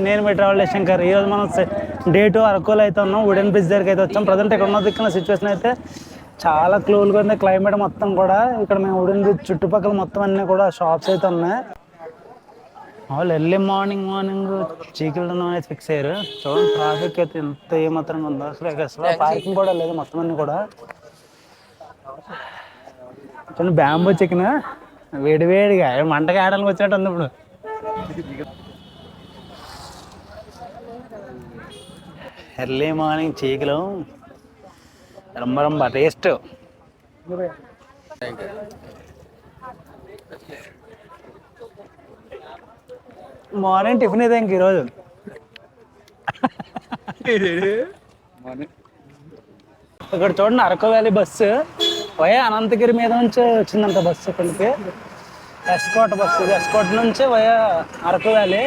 నేను మీ ట్రావెల్ శంకర్. ఈరోజు మనం డే 2 అరకులో అయితే ఉన్నాం. వుడెన్ బ్రిడ్జ్ దగ్గరికి అయితే వచ్చాం. ప్రజెంట్ ఇక్కడ ఉన్న దిక్కున సిచ్యువేషన్ అయితే చాలా కూల్గా ఉంది. క్లైమేట్ మొత్తం కూడా ఇక్కడ మేము వుడెన్ బ్రిడ్జ్ చుట్టుపక్కల మొత్తం అన్నీ కూడా షాప్స్ అయితే ఉన్నాయి. వాళ్ళు ఎర్లీ మార్నింగ్ చీకటి అయితే ఫిక్స్ అయ్యారు. చూడండి ట్రాఫిక్ అయితే ఎంత ఏమాత్రంగా ఉందో. అసలు పార్కింగ్ కూడా లేదు మొత్తం అన్నీ కూడా. చూడండి బ్యాంబూ చికెన్ వేడివేడిగా మంటగా ఆడడానికి వచ్చినట్టు ఉంది. ఇప్పుడు ఎర్లీ మార్నింగ్ చీకలు రంబ టేస్ట్. మార్నింగ్ టిఫిన్ అయితే ఇంక ఈరోజు ఇక్కడ చూడండి Araku valley bus via Ananthagiri మీద నుంచి వచ్చిందంట బస్సు. ఇక్కడికి ఎస్కోట్ బస్సు. ఇది ఎస్కోట్ నుంచి వయా అరకు వ్యాలీ.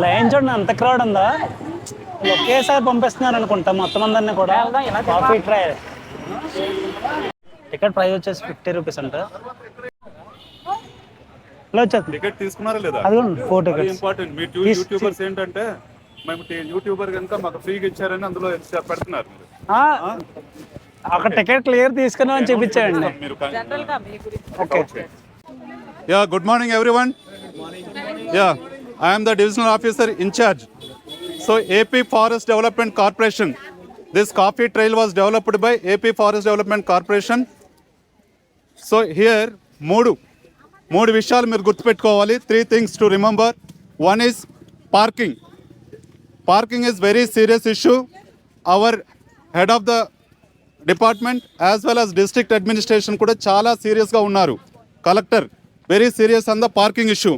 లైన్ చూడండి ఎంత క్రౌడ్ ఉందా. ఒకేసారి పంపిస్తున్నారు అనుకుంటా మొత్తం అందరినీ కూడా. కాఫీ ట్రై టికెట్ ప్రైస్ వచ్చేసి 50 రూపీస్ అంట. టికెట్ తీసుకున్నారా లేదా? అది 4 టికెట్స్. ఇంపార్టెంట్. మీ యూట్యూబర్స్ ఏంటంటే మేము యూట్యూబర్ కనుక మాకు ఫ్రీగా ఇచ్చారని అందులో పెడుతున్నారు. ఒక టికెట్ క్లియర్ తీసుకున్నామని చూపించాడండి. Yeah, good morning everyone. Yeah, I am the divisional officer in charge. So AP Forest Development Corporation. This coffee trail was developed by AP Forest Development Corporation. So here మూడు విషయాలు మీరు గుర్తుపెట్టుకోవాలి. 3 things to remember. One is parking. Parking is very serious issue. Our head of the department as well as district administration కూడా చాలా సీరియస్గా ఉన్నారు. Collector very serious on the parking issue.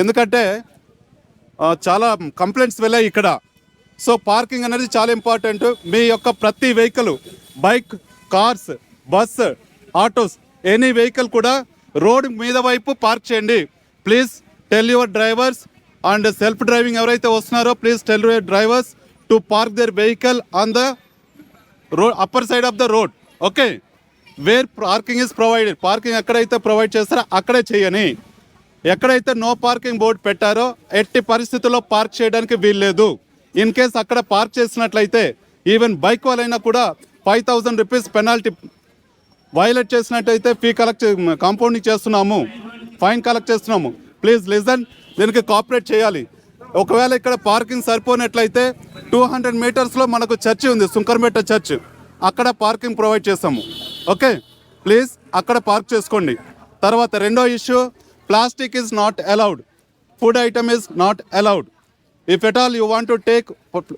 ఎందుకంటే చాలా కంప్లైంట్స్ వెళ్ళాయి ఇక్కడ. సో పార్కింగ్ అనేది చాలా ఇంపార్టెంట్. మీ యొక్క ప్రతి vehicle, bike, cars, bus, autos, any vehicle కూడా రోడ్ మీద వైపు పార్క్ చేయండి. Please tell your drivers and self driving ఎవరైతే వస్తున్నారో please tell your drivers to park their vehicle on the road upper side of the road. Okay, where parking is provided. Parking ఎక్కడైతే provide చేస్తారో అక్కడే చేయని. ఎక్కడైతే no parking board పెట్టారో ఎట్టి పరిస్థితుల్లో పార్క్ చేయడానికి వీల్లేదు. ఇన్ కేస్ అక్కడ పార్క్ చేసినట్లయితే ఈవెన్ బైక్ వాళ్ళైనా కూడా 5000 రూపీస్ పెనాల్టీ. వైలేట్ చేసినట్టయితే ఫీ కలెక్ట్ కాంపౌండింగ్ చేస్తున్నాము, ఫైన్ కలెక్ట్ చేస్తున్నాము. ప్లీజ్ లిజన్, దీనికి కోఆపరేట్ చేయాలి. ఒకవేళ ఇక్కడ పార్కింగ్ సరిపోయినట్లయితే 200 మీటర్స్లో మనకు చర్చి ఉంది, సుంకర్మెట్ట చర్చ్. అక్కడ పార్కింగ్ ప్రొవైడ్ చేస్తాము. ఓకే, ప్లీజ్ అక్కడ పార్క్ చేసుకోండి. తర్వాత రెండో issue, plastic is not allowed. Food item is not allowed. If at all you want to take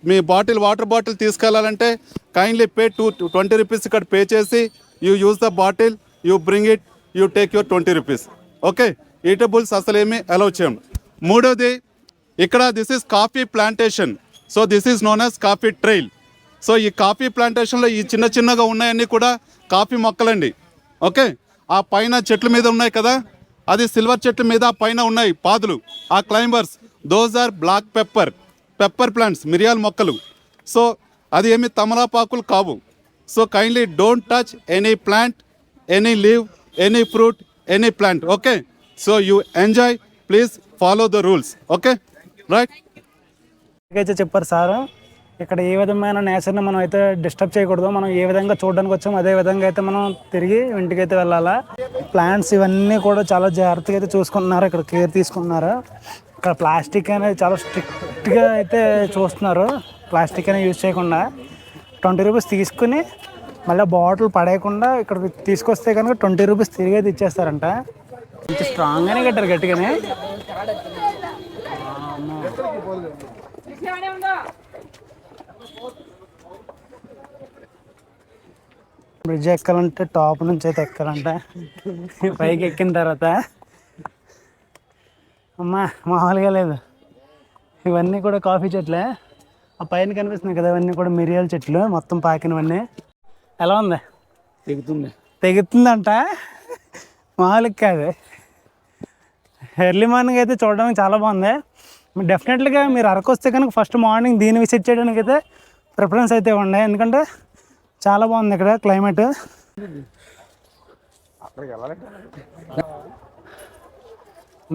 మీ బాటిల్, వాటర్ బాటిల్ తీసుకెళ్లాలంటే కైండ్లీ పే 20 రూపీస్ ఇక్కడ పే చేసి you use the bottle, you bring it, you take your 20 rupees. Okay, eatables అసలు ఏమీ allow చేయం. మూడోది, ఇక్కడ this is coffee plantation. So this is known as coffee trail. So ఈ coffee ప్లాంటేషన్లో ఈ చిన్నగా ఉన్నాయన్నీ కూడా కాఫీ మొక్కలండి. ఓకే, ఆ పైన చెట్ల మీద ఉన్నాయి కదా, అది సిల్వర్ చెట్ల మీద పైన ఉన్నాయి పాదులు, ఆ climbers, those are black pepper plants, మిరియాల మొక్కలు. సో అది ఏమి తమలపాకులు కావు. So kindly don't touch any plant, any leave, any fruit, any plant. Okay, so you enjoy, please follow the rules. Okay, right. అయితే చెప్పారు సార్, ఇక్కడ ఏ విధమైన నేచర్ని మనం అయితే డిస్టర్బ్ చేయకూడదు. మనం ఏ విధంగా చూడడానికి వచ్చాము అదే విధంగా అయితే మనం తిరిగి ఇంటికి అయితే వెళ్ళాలా. ప్లాంట్స్ ఇవన్నీ కూడా చాలా జాగ్రత్తగా అయితే చూసుకుంటున్నారు, ఇక్కడ కేర్ తీసుకుంటున్నారు. ఇక్కడ ప్లాస్టిక్ అనేది చాలా స్ట్రిక్ట్గా అయితే చూస్తున్నారు. ప్లాస్టిక్ అనేది యూజ్ చేయకుండా 20 రూపీస్ తీసుకుని మళ్ళీ బాటిల్ పడేయకుండా ఇక్కడ తీసుకొస్తే కనుక 20 రూపీస్ తిరిగి అయితే ఇచ్చేస్తారంట. కొంచెం స్ట్రాంగ్గానే కట్టారు, గట్టిగానే. బ్రిడ్జ్ ఎక్కాలంటే టాప్ నుంచి అయితే ఎక్కాలంట. పైకి ఎక్కిన తర్వాత అమ్మా మామూలుగా లేదు. ఇవన్నీ కూడా కాఫీ చెట్లే. ఆ పైన కనిపిస్తున్నాయి కదా, ఇవన్నీ కూడా మిరియాల చెట్లు మొత్తం పాకినవన్నీ. ఎలా ఉంది? తెగుతుందంట, మామూలుగా కాదు. ఎర్లీ మార్నింగ్ అయితే చూడడానికి చాలా బాగుంది. డెఫినెట్లీగా మీరు అరకు వస్తే కనుక ఫస్ట్ మార్నింగ్ దీన్ని విజిట్ చేయడానికి అయితే ప్రిఫరెన్స్ అయితే ఇవ్వండి. ఎందుకంటే చాలా బాగుంది ఇక్కడ క్లైమేట్.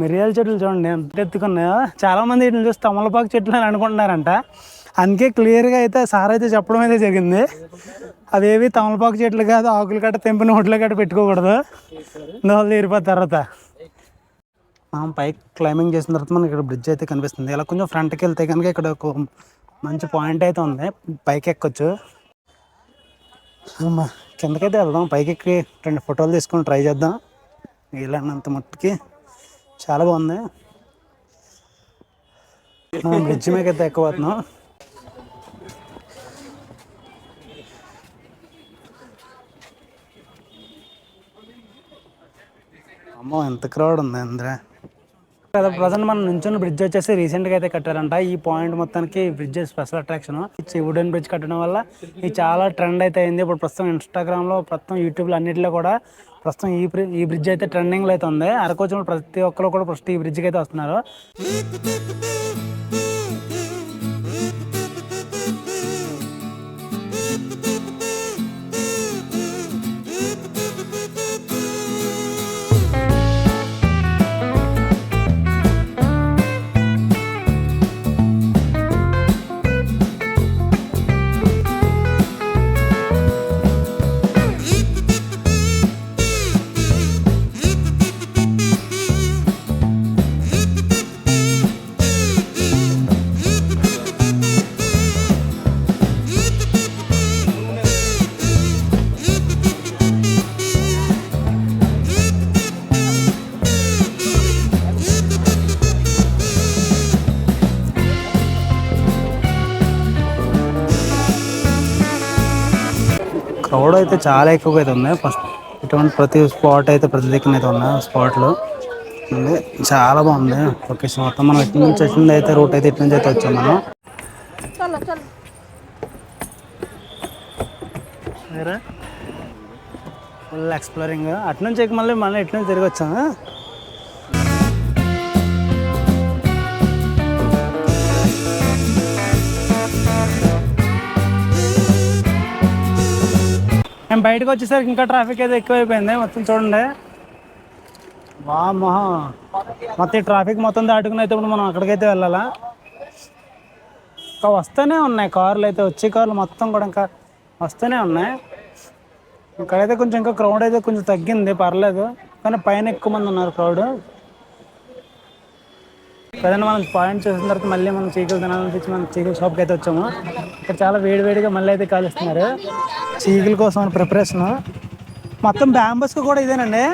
మిరియాల చెట్లు చూడండి ఎంత ఎత్తుకున్నాయో. చాలామంది వీటిని చూసి తమలపాకు చెట్లు అని అనుకుంటున్నారంట. అందుకే క్లియర్గా అయితే సార్ అయితే చెప్పడం అయితే జరిగింది, అవేవి తమలపాకు చెట్లు కాదు, ఆకులు గట్ట తెంపిన నోట్లో గట్ట పెట్టుకోకూడదు, దోలు తీరిపోయిన తర్వాత. మనం పైకి క్లైంబింగ్ చేసిన తర్వాత మనకి ఇక్కడ బ్రిడ్జ్ అయితే కనిపిస్తుంది. ఇలా కొంచెం ఫ్రంట్కి వెళ్తే కనుక ఇక్కడ ఒక మంచి పాయింట్ అయితే ఉంది, పైకి ఎక్కొచ్చు. కిందకైతే వెళ్దాం, పైకి ఎక్కి 2 ఫోటోలు తీసుకొని ట్రై చేద్దాం. వీలైనంత మట్టుకి చాలా బాగుంది. మనం బ్రిడ్జ్ మీద అయితే ఎక్కువతున్నాం. అమ్మో ఎంత క్రౌడ్ ఉంది అందరూ. ప్రజెంట్ మనం నుంచున్న బ్రిడ్జ్ వచ్చేసి రీసెంట్గా అయితే కట్టారంట. ఈ పాయింట్ మొత్తానికి bridge special attraction. Wooden bridge కట్టడం వల్ల ఇది చాలా ట్రెండ్ అయితే అయింది. ఇప్పుడు ప్రస్తుతం ఇన్స్టాగ్రామ్లో, ప్రస్తుతం యూట్యూబ్లో అన్నింటిలో కూడా ప్రస్తుతం ఈ బ్రిడ్జ్ అయితే ట్రెండింగ్లో అయితే ఉంది. అరకు వచ్చిన ప్రతి ఒక్కరు కూడా ఫస్ట్ ఈ బ్రిడ్జ్కి అయితే వస్తున్నారు. క్రౌడ్ అయితే చాలా ఎక్కువగా అయితే ఉంది. ఫస్ట్ ఇటువంటి ప్రతి స్పాట్ అయితే ప్రతి దిక్కున అయితే ఉన్నాయి స్పాట్లు. చాలా బాగుంది లొకేషన్ మొత్తం. మనం ఇటు నుంచి వచ్చింది అయితే రూట్ అయితే ఇటు నుంచి అయితే వచ్చాం మనం. Full exploring. అటు నుంచి మళ్ళీ ఇటు నుంచి తిరిగి వచ్చాము. మేము బయటకు వచ్చేసరికి ఇంకా ట్రాఫిక్ అయితే ఎక్కువైపోయింది. మొత్తం చూడండి, వామ్మో మొత్తం ఈ ట్రాఫిక్ మొత్తం దాటుకుని అయితే ఇప్పుడు మనం అక్కడికైతే వెళ్ళాలా. ఇంకా వస్తూనే ఉన్నాయి కార్లు అయితే, వచ్చే కార్లు మొత్తం కూడా ఇంకా వస్తూనే ఉన్నాయి. ఇక్కడైతే కొంచెం ఇంకా క్రౌడ్ అయితే కొంచెం తగ్గింది, పర్లేదు. కానీ పైన ఎక్కువ మంది ఉన్నారు క్రౌడ్. ప్రజెంట్ మనం పాయింట్ చేసిన తర్వాత మళ్ళీ మనం చీకులు తినాలనిపించి మనం చీకుల షాప్కి అయితే వచ్చాము. ఇక్కడ చాలా వేడివేడిగా మళ్ళీ అయితే కాలుస్తున్నారు చీకుల కోసం ప్రిపరేషన్. మొత్తం బ్యాంబూస్కి కూడా ఇదేనండి,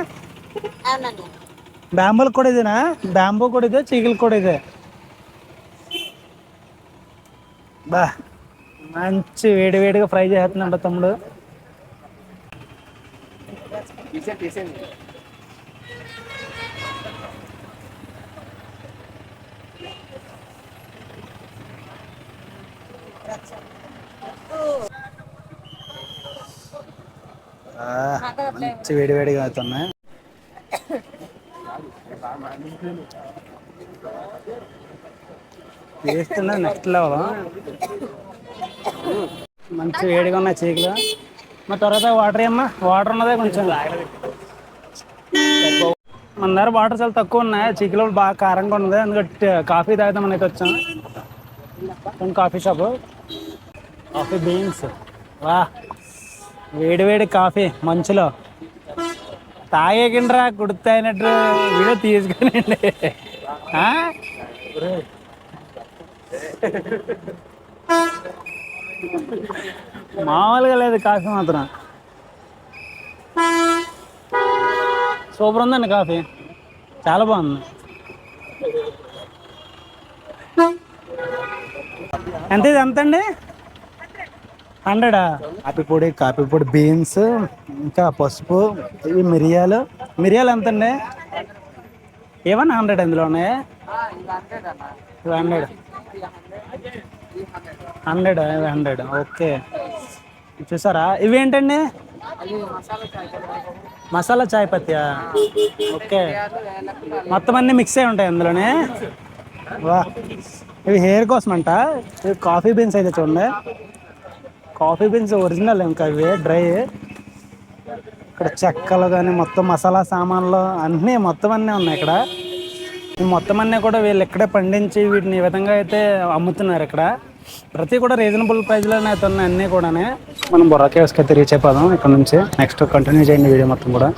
బ్యాంబూలకు కూడా ఇదేనా? బ్యాంబూ కూడా ఇదే, చీకులకు కూడా ఇదే. బా మంచి వేడివేడిగా ఫ్రై చేస్తున్నాడు తమ్ముడు. మంచి వేడివేడిగా అవుతున్నాయి. వేస్తున్నా నెక్స్ట్ లెవెల్. మంచి వేడిగా ఉన్నాయి చీకులు. మా తర్వాత వాటర్ ఏమ్మా, వాటర్ ఉన్నదే కొంచెం. మన దగ్గర వాటర్ చాలా తక్కువ ఉన్నాయి, చీకులు బాగా కారంగా ఉన్నది. అందుకే కాఫీ తాగుతామని అయితే వచ్చాం. Coffee shop, coffee beans. వా వేడి కాఫీ మంచులో తాగేకిండ్రా కుడుతాయినట్టు వీడియో తీసుకునండి. మామూలుగా లేదు కాఫీ మాత్రం. సూపర్ ఉందండి కాఫీ, చాలా బాగుంది. ఎంత ఇది ఎంతండి? 100. కాఫీ పొడి బీన్స్, ఇంకా పసుపు, ఇవి మిరియాలు ఎంతండి? ఏమన్నా 100 అందులో ఉన్నాయి? 100. ఓకే, చూసారా? ఇవి ఏంటండి? మసాలా చాయ్ పత్తియా? ఓకే, మొత్తం అన్నీ మిక్స్ అయి ఉంటాయి అందులోనే. వా, ఇవి హెయిర్ కోసం అంట. ఇవి కాఫీ బీన్స్ అయితే చూడండి, కాఫీ బీన్స్ ఒరిజినల్, ఇంకా ఇవి డ్రై. ఇక్కడ చెక్కలు కానీ మొత్తం మసాలా సామాన్లు అన్నీ మొత్తం అన్నీ ఉన్నాయి ఇక్కడ. ఈ మొత్తం అన్నీ కూడా వీళ్ళు ఇక్కడే పండించి వీటిని ఈ విధంగా అయితే అమ్ముతున్నారు. ఇక్కడ ప్రతి కూడా రీజనబుల్ ప్రైస్లోనే అయితే ఉన్నాయి అన్నీ కూడా. మనం బొర్రా కేవ్స్కి అయితే రీచ్ అయిపోదాం ఇక్కడ నుంచి. నెక్స్ట్ కంటిన్యూ చేయండి వీడియో మొత్తం కూడా.